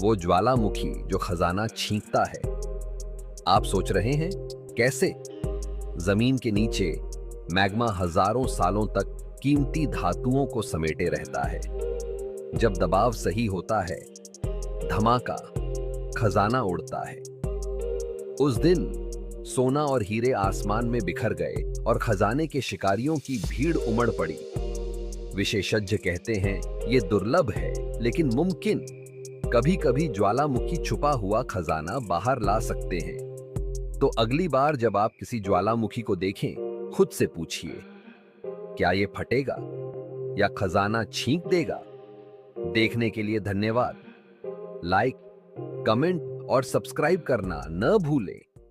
वो ज्वालामुखी जो खजाना छींकता है। आप सोच रहे हैं कैसे? जमीन के नीचे मैग्मा हजारों सालों तक कीमती धातुओं को समेटे रहता है। जब दबाव सही होता है, धमाका, खजाना उड़ता है। उस दिन सोना और हीरे आसमान में बिखर गए और खजाने के शिकारियों की भीड़ उमड़ पड़ी। विशेषज्ञ कहते हैं ये दुर्लभ है लेकिन मुमकिन। कभी कभी ज्वालामुखी छुपा हुआ खजाना बाहर ला सकते हैं। तो अगली बार जब आप किसी ज्वालामुखी को देखें, खुद से पूछिए, क्या ये फटेगा या खजाना छींक देगा? देखने के लिए धन्यवाद। लाइक, कमेंट और सब्सक्राइब करना न भूलें।